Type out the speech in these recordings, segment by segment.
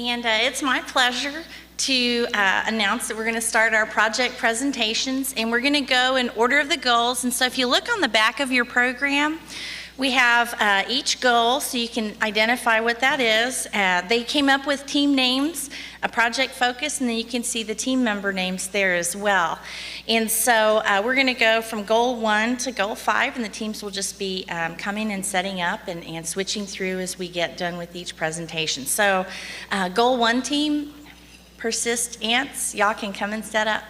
And it's my pleasure to announce that we're going to start our project presentations, and we're going to go in order of the goals. And so if you look on the back of your program, we have each goal so you can identify what that is. They came up with team names, a project focus, and then you can see the team member names there as well. And so we're going to go from goal 1 to goal 5, and the teams will just be coming and setting up and switching through as we get done with each presentation. So goal 1 team, Persist-ants, y'all can come and set up.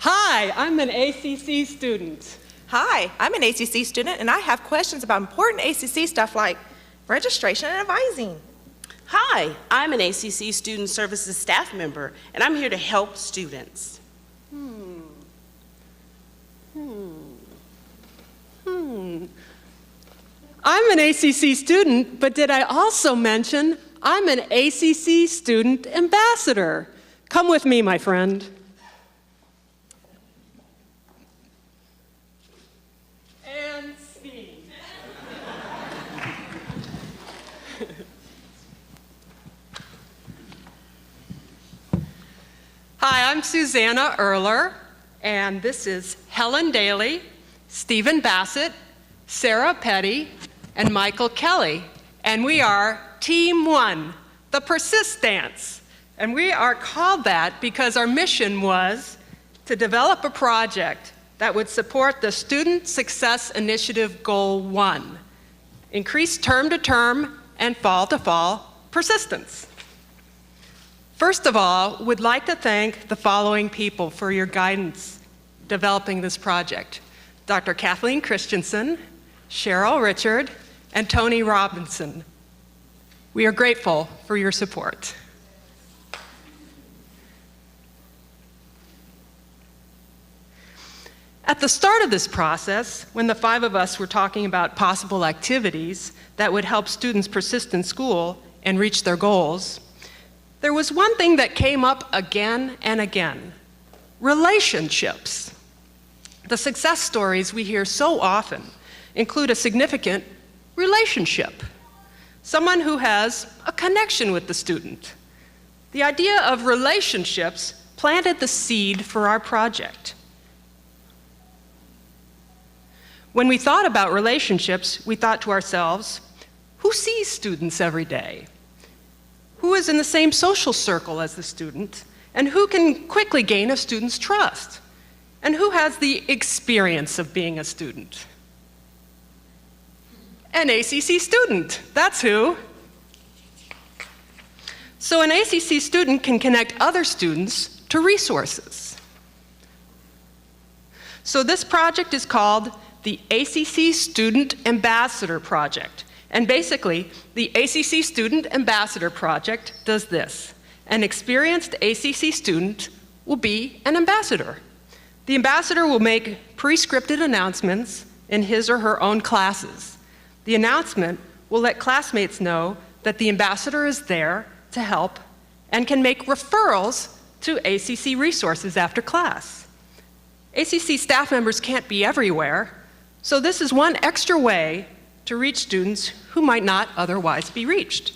Hi, I'm an ACC student. Hi, I'm an ACC student, and I have questions about important ACC stuff like registration and advising. Hi, I'm an ACC Student Services staff member, and I'm here to help students. I'm an ACC student, but did I also mention I'm an ACC student ambassador? Come with me, my friend. And speed. Hi, I'm Susanna Erler, and this is Helen Dailey, Stephen Bassett, Sara Petty, and Michael Kelley. And we are Team 1, the Persist-ants. And we are called that because our mission was to develop a project that would support the Student Success Initiative Goal 1, increase term-to-term and fall-to-fall persistence. First of all, we'd like to thank the following people for your guidance developing this project: Dr. Kathleen Christensen, Cheryl Richard, and Tony Robinson. We are grateful for your support. At the start of this process, when the 5 of us were talking about possible activities that would help students persist in school and reach their goals, there was one thing that came up again and again: relationships. The success stories we hear so often include a significant relationship, someone who has a connection with the student. The idea of relationships planted the seed for our project. When we thought about relationships, we thought to ourselves, who sees students every day? Who is in the same social circle as the student? And who can quickly gain a student's trust? And who has the experience of being a student? An ACC student, that's who. So an ACC student can connect other students to resources. So this project is called the ACC Student Ambassador Project. And basically, the ACC Student Ambassador Project does this: an experienced ACC student will be an ambassador. The ambassador will make pre-scripted announcements in his or her own classes. The announcement will let classmates know that the ambassador is there to help and can make referrals to ACC resources after class. ACC staff members can't be everywhere, so this is one extra way to reach students who might not otherwise be reached.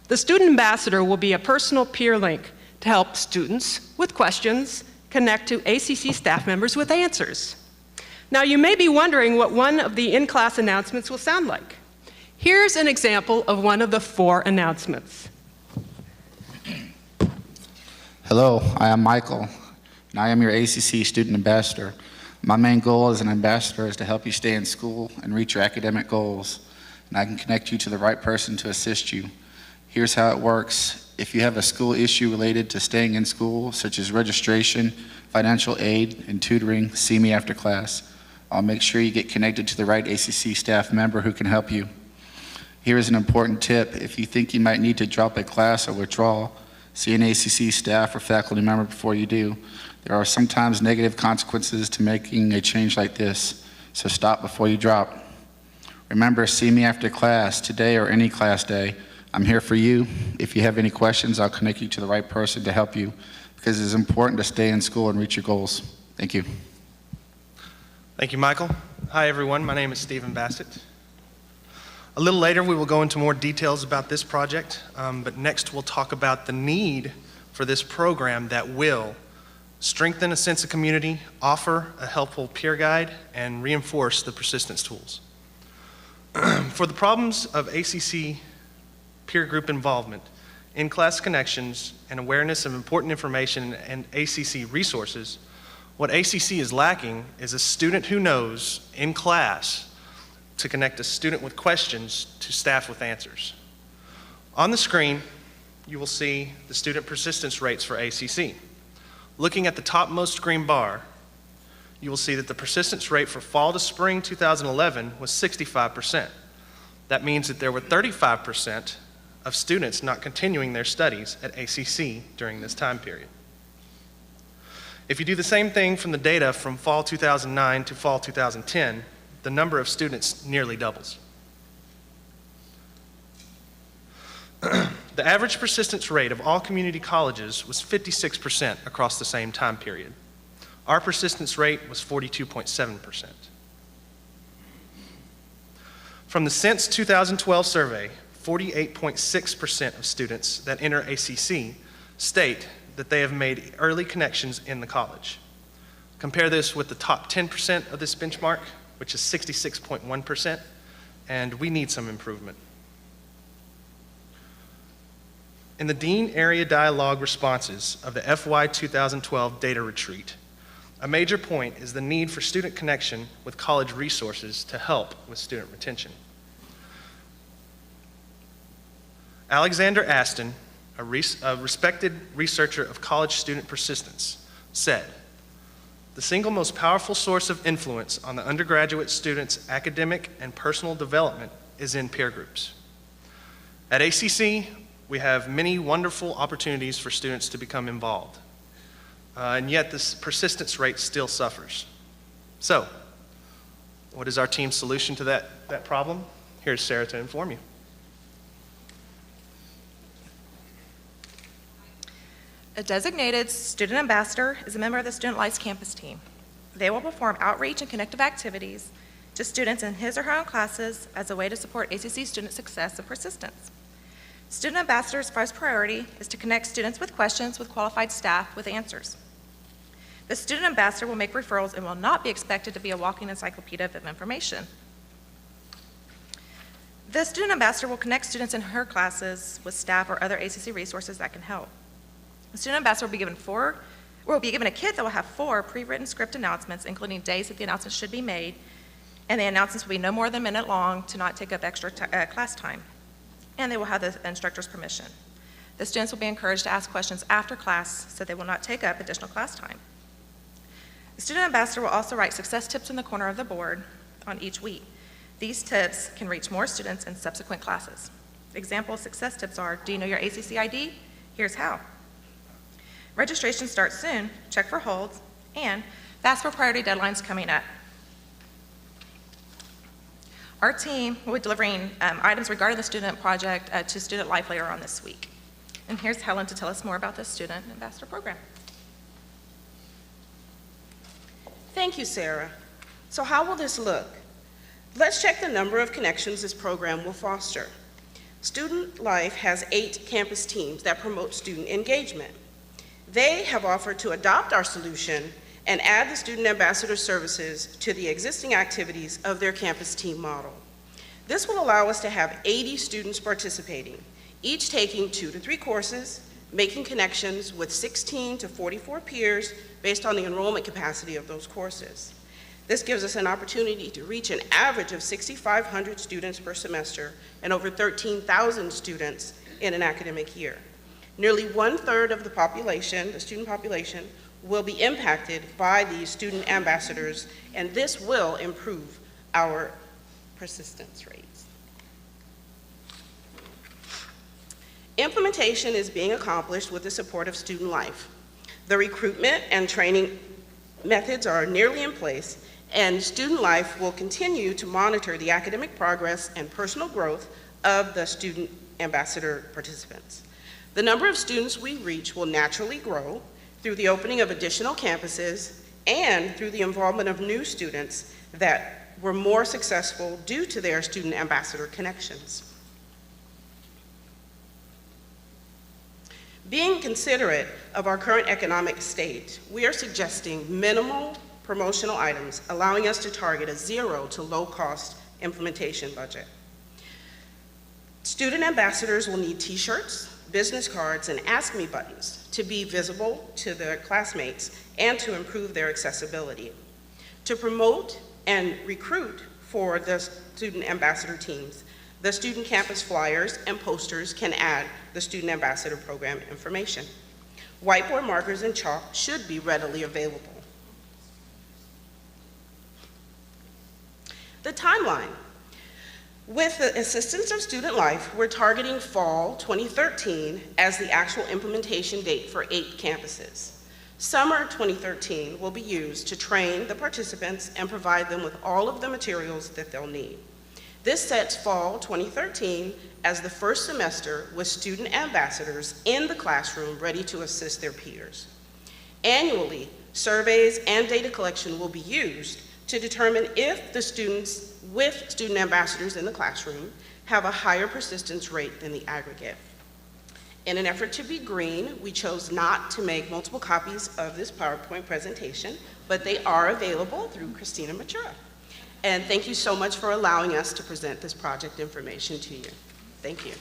The student ambassador will be a personal peer link to help students with questions connect to ACC staff members with answers. Now, you may be wondering what one of the in-class announcements will sound like. Here's an example of one of the 4 announcements. Hello, I am Michael, and I am your ACC Student Ambassador. My main goal as an ambassador is to help you stay in school and reach your academic goals, and I can connect you to the right person to assist you. Here's how it works. If you have a school issue related to staying in school, such as registration, financial aid, and tutoring, see me after class. I'll make sure you get connected to the right ACC staff member who can help you. Here is an important tip. If you think you might need to drop a class or withdraw, see an ACC staff or faculty member before you do. There are sometimes negative consequences to making a change like this, so stop before you drop. Remember, see me after class, today or any class day. I'm here for you. If you have any questions, I'll connect you to the right person to help you, because it is important to stay in school and reach your goals. Thank you. Thank you, Michael. Hi, everyone. My name is Stephen Bassett. A little later, we will go into more details about this project, but next we'll talk about the need for this program that will strengthen a sense of community, offer a helpful peer guide, and reinforce the persistence tools. For the problems of ACC peer group involvement, in-class connections, and awareness of important information and ACC resources, what ACC is lacking is a student who knows in class to connect a student with questions to staff with answers. On the screen, you will see the student persistence rates for ACC. Looking at the topmost green bar, you will see that the persistence rate for fall to spring 2011 was 65%. That means that there were 35% of students not continuing their studies at ACC during this time period. If you do the same thing from the data from fall 2009 to fall 2010, the number of students nearly doubles. The average persistence rate of all community colleges was 56% across the same time period. Our persistence rate was 42.7%. From the Since 2012 survey, 48.6% of students that enter ACC state that they have made early connections in the college. Compare this with the top 10% of this benchmark, which is 66.1%, and we need some improvement. In the Dean Area Dialogue responses of the FY 2012 data retreat, a major point is the need for student connection with college resources to help with student retention. Alexander Aston, a respected researcher of college student persistence, said, "The single most powerful source of influence on the undergraduate student's academic and personal development is in peer groups." At ACC, we have many wonderful opportunities for students to become involved, and yet this persistence rate still suffers. So, what is our team's solution to that problem? Here's Sara to inform you. A designated student ambassador is a member of the Student Life's campus team. They will perform outreach and connective activities to students in his or her own classes as a way to support ACC student success and persistence. Student ambassador's first priority is to connect students with questions with qualified staff with answers. The student ambassador will make referrals and will not be expected to be a walking encyclopedia of information. The student ambassador will connect students in her classes with staff or other ACC resources that can help. The student ambassador will be given a kit that will have 4 pre-written script announcements, including days that the announcements should be made, and the announcements will be no more than a minute long to not take up extra class time, and they will have the instructor's permission. The students will be encouraged to ask questions after class so they will not take up additional class time. The student ambassador will also write success tips in the corner of the board on each week. These tips can reach more students in subsequent classes. Example success tips are, do you know your ACC ID? Here's how. Registration starts soon, check for holds, and fast for priority deadlines coming up. Our team will be delivering items regarding the student project to Student Life later on this week. And here's Helen to tell us more about the Student Ambassador Program. Thank you, Sara. So how will this look? Let's check the number of connections this program will foster. Student Life has 8 campus teams that promote student engagement. They have offered to adopt our solution and add the Student Ambassador services to the existing activities of their campus team model. This will allow us to have 80 students participating, each taking 2 to 3 courses, making connections with 16 to 44 peers based on the enrollment capacity of those courses. This gives us an opportunity to reach an average of 6,500 students per semester and over 13,000 students in an academic year. Nearly 1/3 of the population, the student population, will be impacted by these student ambassadors, and this will improve our persistence rates. Implementation is being accomplished with the support of Student Life. The recruitment and training methods are nearly in place, and Student Life will continue to monitor the academic progress and personal growth of the student ambassador participants. The number of students we reach will naturally grow through the opening of additional campuses and through the involvement of new students that were more successful due to their student ambassador connections. Being considerate of our current economic state, we are suggesting minimal promotional items, allowing us to target a zero to low cost implementation budget. Student ambassadors will need t-shirts, business cards, and Ask Me buttons to be visible to their classmates and to improve their accessibility. To promote and recruit for the student ambassador teams, the student campus flyers and posters can add the student ambassador program information. Whiteboard markers and chalk should be readily available. The timeline. With the assistance of Student Life, we're targeting fall 2013 as the actual implementation date for 8 campuses. Summer 2013 will be used to train the participants and provide them with all of the materials that they'll need. This sets fall 2013 as the first semester with student ambassadors in the classroom ready to assist their peers. Annually, surveys and data collection will be used to determine if the students with student ambassadors in the classroom have a higher persistence rate than the aggregate. In an effort to be green, we chose not to make multiple copies of this PowerPoint presentation, but they are available through Christina Matura. And thank you so much for allowing us to present this project information to you. Thank you.